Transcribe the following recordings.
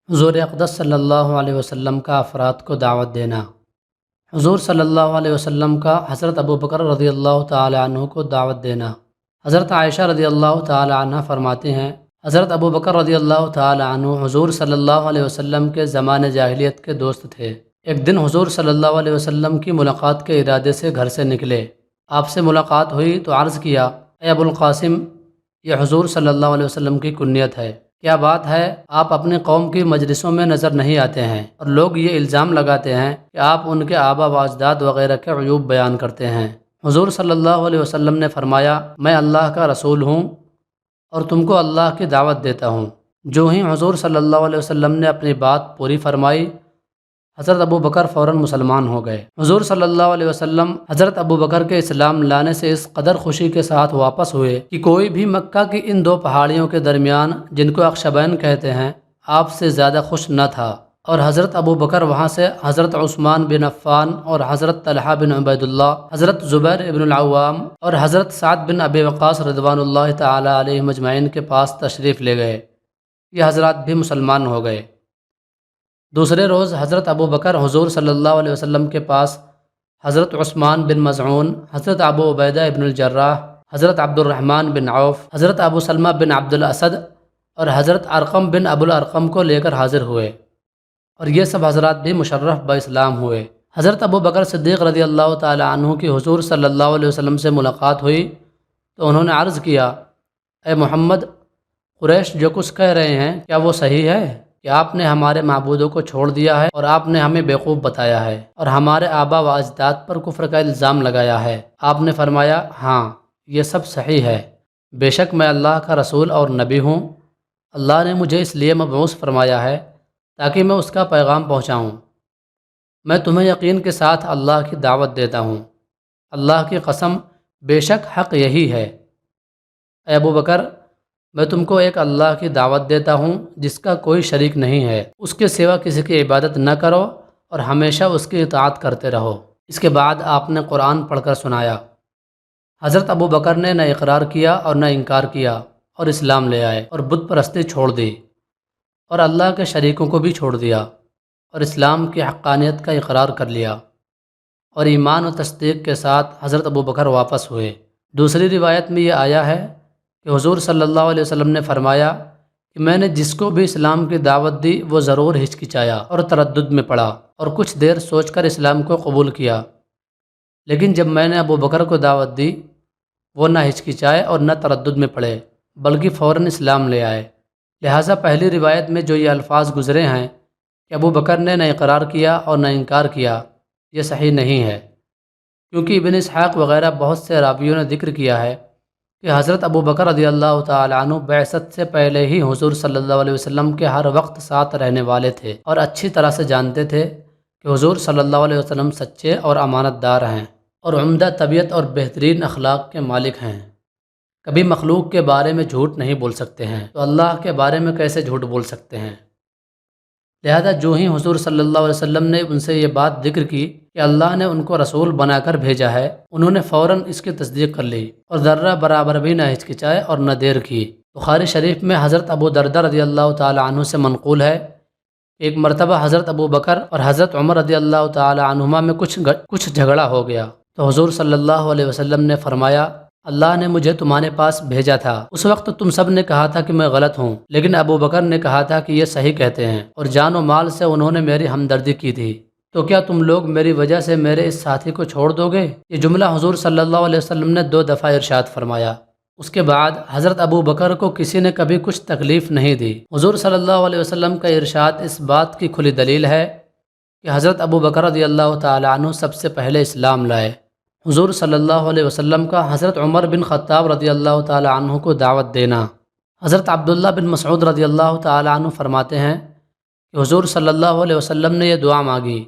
حضور اقدس صلی اللہ علیہ وسلم کا افراد کو دعوت دینا۔ حضور صلی اللہ علیہ وسلم کا حضرت ابوبکر رضی اللہ تعالی عنہ کو دعوت دینا۔ حضرت عائشہ رضی اللہ تعالی عنہ فرماتے ہیں، حضرت ابوبکر رضی اللہ تعالی عنہ حضور صلی اللہ علیہ وسلم کے زمان جاہلیت کے دوست تھے۔ ایک دن حضور صلی اللہ علیہ وسلم کی ملاقات کے ارادے سے گھر سے نکلے۔ آپ سے ملاقات ہوئی تو عرض کیا، اے ابو القاسم، یہ حضور صلی اللہ علیہ وسلم کی کنیت ہے۔ کیا بات ہے، آپ اپنی قوم کی مجلسوں میں نظر نہیں آتے ہیں اور لوگ یہ الزام لگاتے ہیں کہ آپ ان کے آبا و اجداد وغیرہ کے عیوب بیان کرتے ہیں۔ حضور صلی اللہ علیہ وسلم نے فرمایا، میں اللہ کا رسول ہوں اور تم کو اللہ کی دعوت دیتا ہوں۔ جو ہی حضور صلی اللہ علیہ وسلم نے اپنی بات پوری فرمائی، حضرت ابوبکر فوراً مسلمان ہو گئے۔ حضور صلی اللہ علیہ وسلم حضرت ابوبکر کے اسلام لانے سے اس قدر خوشی کے ساتھ واپس ہوئے کہ کوئی بھی مکہ کی ان دو پہاڑیوں کے درمیان، جن کو اخشبین کہتے ہیں، آپ سے زیادہ خوش نہ تھا۔ اور حضرت ابوبکر وہاں سے حضرت عثمان بن عفان اور حضرت طلحہ بن عبید اللہ، حضرت زبیر ابن العوام اور حضرت سعد بن ابی وقاص رضوان اللہ تعالی علیہم اجمعین کے پاس تشریف لے گئے۔ یہ حضرات بھی مسلمان ہو گئے۔ دوسرے روز حضرت ابوبکر حضور صلی اللہ علیہ وسلم کے پاس حضرت عثمان بن مظعون، حضرت ابو عبیدہ ابن الجراح، حضرت عبد الرحمن بن عوف، حضرت ابو سلمہ بن عبد الاسد اور حضرت ارقم بن ابو الارقم کو لے کر حاضر ہوئے، اور یہ سب حضرات بھی مشرف باسلام ہوئے۔ حضرت ابوبکر صدیق رضی اللہ تعالی عنہ کی حضور صلی اللہ علیہ وسلم سے ملاقات ہوئی تو انہوں نے عرض کیا، اے محمد، قریش جو کچھ کہہ رہے ہیں کیا وہ صحیح ہے کہ آپ نے ہمارے معبودوں کو چھوڑ دیا ہے اور آپ نے ہمیں بیوقوف بتایا ہے اور ہمارے آبا و اجداد پر کفر کا الزام لگایا ہے؟ آپ نے فرمایا، ہاں، یہ سب صحیح ہے۔ بے شک میں اللہ کا رسول اور نبی ہوں۔ اللہ نے مجھے اس لیے مبعوث فرمایا ہے تاکہ میں اس کا پیغام پہنچاؤں۔ میں تمہیں یقین کے ساتھ اللہ کی دعوت دیتا ہوں۔ اللہ کی قسم، بے شک حق یہی ہے۔ اے ابوبکر، میں تم کو ایک اللہ کی دعوت دیتا ہوں جس کا کوئی شریک نہیں ہے، اس کے سوا کسی کی عبادت نہ کرو اور ہمیشہ اس کی اطاعت کرتے رہو۔ اس کے بعد آپ نے قرآن پڑھ کر سنایا۔ حضرت ابوبکر نے نہ اقرار کیا اور نہ انکار کیا اور اسلام لے آئے اور بت پرستی چھوڑ دی اور اللہ کے شریکوں کو بھی چھوڑ دیا اور اسلام کی حقانیت کا اقرار کر لیا، اور ایمان و تصدیق کے ساتھ حضرت ابوبکر واپس ہوئے۔ دوسری روایت میں یہ آیا ہے کہ حضور صلی اللہ علیہ وسلم نے فرمایا کہ میں نے جس کو بھی اسلام کی دعوت دی وہ ضرور ہچکچایا اور تردد میں پڑا اور کچھ دیر سوچ کر اسلام کو قبول کیا، لیکن جب میں نے ابوبکر کو دعوت دی وہ نہ ہچکچائے اور نہ تردد میں پڑے بلکہ فوراً اسلام لے آئے۔ لہٰذا پہلی روایت میں جو یہ الفاظ گزرے ہیں کہ ابوبکر نے نہ اقرار کیا اور نہ انکار کیا، یہ صحیح نہیں ہے، کیونکہ ابن اسحاق وغیرہ بہت سے راویوں نے ذکر کیا ہے کہ حضرت ابوبکر رضی اللہ تعالی عنہ بعثت سے پہلے ہی حضور صلی اللہ علیہ وسلم کے ہر وقت ساتھ رہنے والے تھے اور اچھی طرح سے جانتے تھے کہ حضور صلی اللہ علیہ وسلم سچے اور امانت دار ہیں اور عمدہ طبیعت اور بہترین اخلاق کے مالک ہیں۔ کبھی مخلوق کے بارے میں جھوٹ نہیں بول سکتے ہیں تو اللہ کے بارے میں کیسے جھوٹ بول سکتے ہیں؟ لہذا جو ہی حضور صلی اللہ علیہ وسلم نے ان سے یہ بات ذکر کی کہ اللہ نے ان کو رسول بنا کر بھیجا ہے، انہوں نے فوراً اس کی تصدیق کر لی اور ذرہ برابر بھی نہ ہچکچائے اور نہ دیر کی۔ بخاری شریف میں حضرت ابو دردہ رضی اللہ تعالی عنہ سے منقول ہے کہ ایک مرتبہ حضرت ابوبکر اور حضرت عمر رضی اللہ تعالی عنہما میں کچھ جھگڑا ہو گیا تو حضور صلی اللہ علیہ وسلم نے فرمایا، اللہ نے مجھے تمہارے پاس بھیجا تھا۔ اس وقت تم سب نے کہا تھا کہ میں غلط ہوں، لیکن ابوبکر نے کہا تھا کہ یہ صحیح کہتے ہیں، اور جان و مال سے انہوں نے میری ہمدردی کی تھی۔ تو کیا تم لوگ میری وجہ سے میرے اس ساتھی کو چھوڑ دو گے؟ یہ جملہ حضور صلی اللہ علیہ وسلم نے 2 دفعہ ارشاد فرمایا۔ اس کے بعد حضرت ابوبکر کو کسی نے کبھی کچھ تکلیف نہیں دی۔ حضور صلی اللہ علیہ وسلم کا ارشاد اس بات کی کھلی دلیل ہے کہ حضرت ابوبکر رضی اللہ تعالی عنہ سب سے پہلے اسلام لائے۔ حضور صلی اللہ علیہ وسلم کا حضرت عمر بن خطاب رضی اللہ تعالی عنہ کو دعوت دینا۔ حضرت عبداللہ بن مسعود رضی اللہ تعالی عنہ فرماتے ہیں کہ حضور صلی اللہ علیہ وسلم نے یہ دعا مانگی،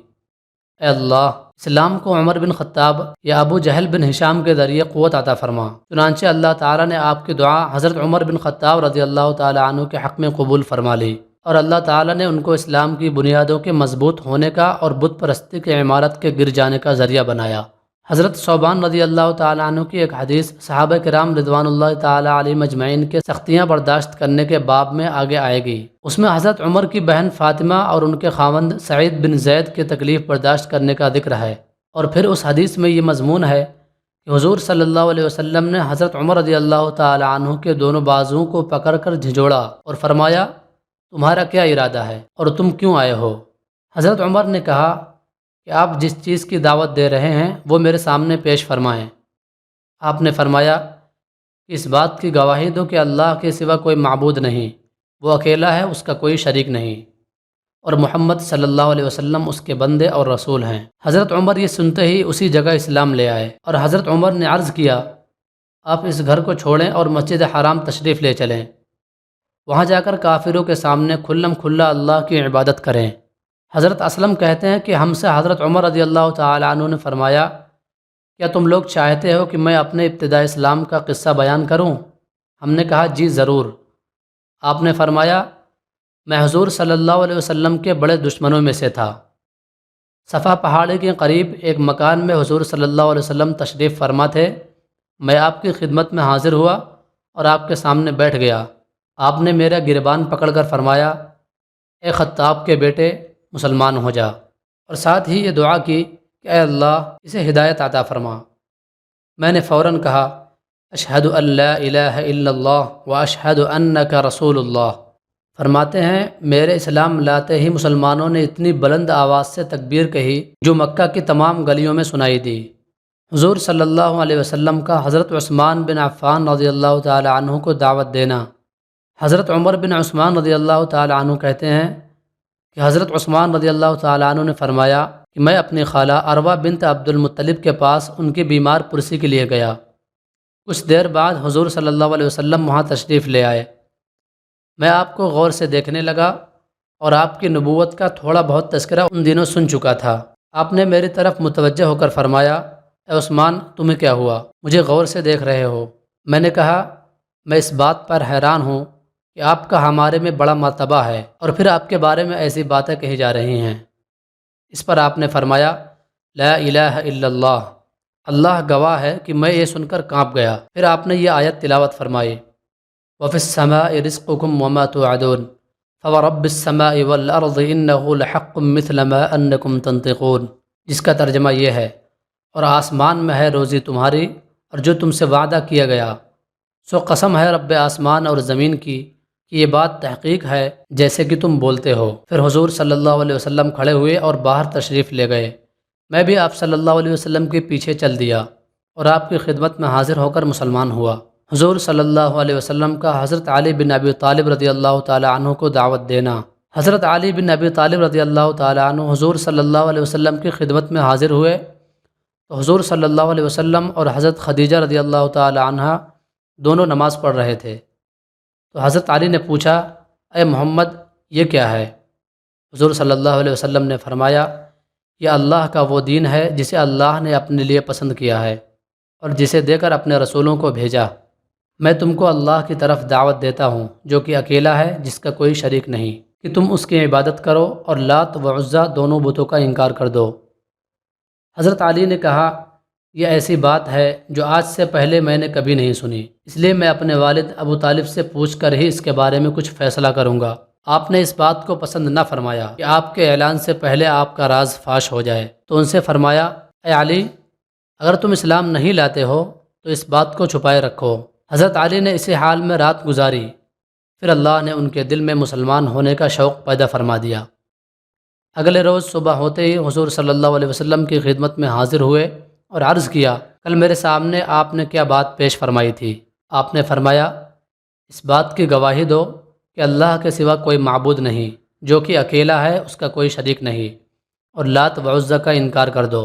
اے اللہ، اسلام کو عمر بن خطاب یا ابو جہل بن ہشام کے ذریعے قوت عطا فرما۔ چنانچہ اللہ تعالیٰ نے آپ کی دعا حضرت عمر بن خطاب رضی اللہ تعالی عنہ کے حق میں قبول فرما لی، اور اللہ تعالیٰ نے ان کو اسلام کی بنیادوں کے مضبوط ہونے کا اور بت پرستی کی عمارت کے گر جانے کا ذریعہ بنایا۔ حضرت صوبان رضی اللہ تعالیٰ عنہ کی ایک حدیث صحابہ کرام رضوان اللہ تعالیٰ علیہ مجمعین کے سختیاں برداشت کرنے کے باب میں آگے آئے گی۔ اس میں حضرت عمر کی بہن فاطمہ اور ان کے خاوند سعید بن زید کی تکلیف برداشت کرنے کا ذکر ہے، اور پھر اس حدیث میں یہ مضمون ہے کہ حضور صلی اللہ علیہ وسلم نے حضرت عمر رضی اللہ تعالیٰ عنہ کے دونوں بازوؤں کو پکڑ کر جھنجھوڑا اور فرمایا، تمہارا کیا ارادہ ہے اور تم کیوں آئے ہو؟ حضرت عمر نے کہا کہ آپ جس چیز کی دعوت دے رہے ہیں وہ میرے سامنے پیش فرمائیں۔ آپ نے فرمایا کہ اس بات کی گواہی دو کہ اللہ کے سوا کوئی معبود نہیں، وہ اکیلا ہے، اس کا کوئی شریک نہیں، اور محمد صلی اللہ علیہ وسلم اس کے بندے اور رسول ہیں۔ حضرت عمر یہ سنتے ہی اسی جگہ اسلام لے آئے، اور حضرت عمر نے عرض کیا، آپ اس گھر کو چھوڑیں اور مسجد حرام تشریف لے چلیں، وہاں جا کر کافروں کے سامنے کھلم کھلا اللہ کی عبادت کریں۔ حضرت اسلم کہتے ہیں کہ ہم سے حضرت عمر رضی اللہ تعالیٰ عنہ نے فرمایا، کیا تم لوگ چاہتے ہو کہ میں اپنے ابتداء اسلام کا قصہ بیان کروں؟ ہم نے کہا جی ضرور۔ آپ نے فرمایا، میں حضور صلی اللہ علیہ وسلم کے بڑے دشمنوں میں سے تھا۔ صفا پہاڑی کے قریب ایک مکان میں حضور صلی اللہ علیہ وسلم تشریف فرما تھے۔ میں آپ کی خدمت میں حاضر ہوا اور آپ کے سامنے بیٹھ گیا۔ آپ نے میرا گریبان پکڑ کر فرمایا، اے خطاب کے بیٹے، مسلمان ہو جا، اور ساتھ ہی یہ دعا کی کہ اے اللہ اسے ہدایت عطا فرما۔ میں نے فوراً کہا، اشہد ان لا الہ الا اللہ و اشہد انک رسول اللہ۔ فرماتے ہیں، میرے اسلام لاتے ہی مسلمانوں نے اتنی بلند آواز سے تکبیر کہی جو مکہ کی تمام گلیوں میں سنائی دی۔ حضور صلی اللہ علیہ وسلم کا حضرت عثمان بن عفان رضی اللہ تعالی عنہ کو دعوت دینا۔ حضرت عمر بن عثمان رضی اللہ تعالی عنہ کہتے ہیں کہ حضرت عثمان رضی اللہ تعالی عنہ نے فرمایا کہ میں اپنی خالہ عروہ بنت عبد المطلب کے پاس ان کی بیمار پرسی کے لیے گیا۔ کچھ دیر بعد حضور صلی اللہ علیہ وسلم وہاں تشریف لے آئے۔ میں آپ کو غور سے دیکھنے لگا اور آپ کی نبوت کا تھوڑا بہت تذکرہ ان دنوں سن چکا تھا۔ آپ نے میری طرف متوجہ ہو کر فرمایا، اے عثمان، تمہیں کیا ہوا؟ مجھے غور سے دیکھ رہے ہو؟ میں نے کہا، میں اس بات پر حیران ہوں کہ آپ کا ہمارے میں بڑا مرتبہ ہے اور پھر آپ کے بارے میں ایسی باتیں کہی جا رہی ہیں۔ اس پر آپ نے فرمایا، لا الہ الا اللہ، اللہ گواہ ہے کہ میں یہ سن کر کانپ گیا۔ پھر آپ نے یہ آیت تلاوت فرمائی، وَفِي السَّمَاءِ رِزْقُكُمْ وَمَا تُوعَدُونَ فَوَرَبِّ السَّمَاءِ وَالْأَرْضِ إِنَّهُ لَحَقٌّ مِثْلَ مَا أَنَّكُمْ تَنطِقُونَ، جس کا ترجمہ یہ ہے، اور آسمان میں ہے روزی تمہاری اور جو تم سے وعدہ کیا گیا، سو قسم ہے رب آسمان اور زمین کی کہ یہ بات تحقیق ہے جیسے کہ تم بولتے ہو۔ پھر حضور صلی اللہ علیہ وسلم کھڑے ہوئے اور باہر تشریف لے گئے۔ میں بھی آپ صلی اللہ علیہ وسلم کے پیچھے چل دیا اور آپ کی خدمت میں حاضر ہو کر مسلمان ہوا۔ حضور صلی اللہ علیہ وسلم کا حضرت علی بن ابی طالب رضی اللہ تعالی عنہ کو دعوت دینا۔ حضرت علی بن ابی طالب رضی اللہ تعالی عنہ حضور صلی اللہ علیہ وسلم کی خدمت میں حاضر ہوئے تو حضور صلی اللہ علیہ وسلم اور حضرت خدیجہ رضی اللہ تعالی عنہ دونوں نماز پڑھ رہے تھے۔ تو حضرت علی نے پوچھا، اے محمد، یہ کیا ہے؟ حضور صلی اللہ علیہ وسلم نے فرمایا، یہ اللہ کا وہ دین ہے جسے اللہ نے اپنے لیے پسند کیا ہے اور جسے دے کر اپنے رسولوں کو بھیجا۔ میں تم کو اللہ کی طرف دعوت دیتا ہوں جو کہ اکیلا ہے، جس کا کوئی شریک نہیں، کہ تم اس کی عبادت کرو اور لات و عزا دونوں بتوں کا انکار کر دو۔ حضرت علی نے کہا، یہ ایسی بات ہے جو آج سے پہلے میں نے کبھی نہیں سنی، اس لیے میں اپنے والد ابو طالب سے پوچھ کر ہی اس کے بارے میں کچھ فیصلہ کروں گا۔ آپ نے اس بات کو پسند نہ فرمایا کہ آپ کے اعلان سے پہلے آپ کا راز فاش ہو جائے، تو ان سے فرمایا، اے علی، اگر تم اسلام نہیں لاتے ہو تو اس بات کو چھپائے رکھو۔ حضرت علی نے اسی حال میں رات گزاری، پھر اللہ نے ان کے دل میں مسلمان ہونے کا شوق پیدا فرما دیا۔ اگلے روز صبح ہوتے ہی حضور صلی اللہ علیہ وسلم کی خدمت میں حاضر ہوئے اور عرض کیا، کل میرے سامنے آپ نے کیا بات پیش فرمائی تھی؟ آپ نے فرمایا، اس بات کی گواہی دو کہ اللہ کے سوا کوئی معبود نہیں، جو کہ اکیلا ہے، اس کا کوئی شریک نہیں، اور لات و عزا کا انکار کر دو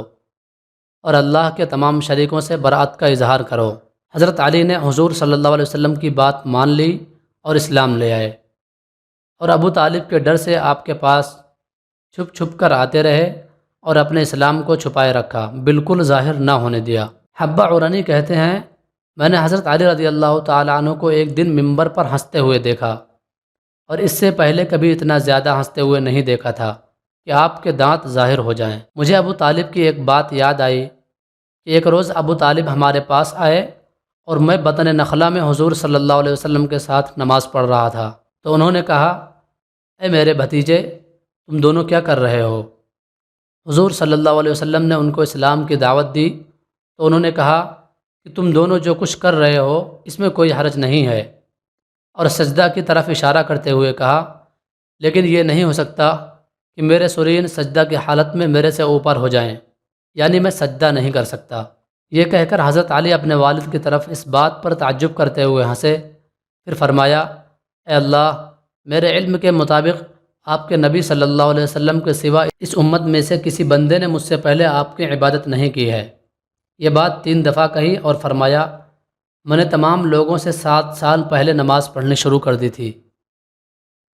اور اللہ کے تمام شریکوں سے برات کا اظہار کرو۔ حضرت علی نے حضور صلی اللہ علیہ وسلم کی بات مان لی اور اسلام لے آئے، اور ابو طالب کے ڈر سے آپ کے پاس چھپ چھپ کر آتے رہے اور اپنے اسلام کو چھپائے رکھا، بالکل ظاہر نہ ہونے دیا۔ حبہ عرنی کہتے ہیں، میں نے حضرت علی رضی اللہ تعالیٰ عنہ کو ایک دن ممبر پر ہنستے ہوئے دیکھا، اور اس سے پہلے کبھی اتنا زیادہ ہنستے ہوئے نہیں دیکھا تھا کہ آپ کے دانت ظاہر ہو جائیں۔ مجھے ابو طالب کی ایک بات یاد آئی کہ ایک روز ابو طالب ہمارے پاس آئے اور میں بطن نخلا میں حضور صلی اللہ علیہ وسلم کے ساتھ نماز پڑھ رہا تھا، تو انہوں نے کہا، اے میرے بھتیجے، تم دونوں کیا کر رہے ہو؟ حضور صلی اللہ علیہ وسلم نے ان کو اسلام کی دعوت دی تو انہوں نے کہا کہ تم دونوں جو کچھ کر رہے ہو اس میں کوئی حرج نہیں ہے، اور سجدہ کی طرف اشارہ کرتے ہوئے کہا، لیکن یہ نہیں ہو سکتا کہ میرے سرین سجدہ کی حالت میں میرے سے اوپر ہو جائیں، یعنی میں سجدہ نہیں کر سکتا۔ یہ کہہ کر حضرت علی اپنے والد کی طرف اس بات پر تعجب کرتے ہوئے ہنسے، پھر فرمایا، اے اللہ، میرے علم کے مطابق آپ کے نبی صلی اللہ علیہ وسلم کے سوا اس امت میں سے کسی بندے نے مجھ سے پہلے آپ کی عبادت نہیں کی ہے۔ یہ بات 3 دفعہ کہی اور فرمایا، میں نے تمام لوگوں سے 7 سال پہلے نماز پڑھنی شروع کر دی تھی۔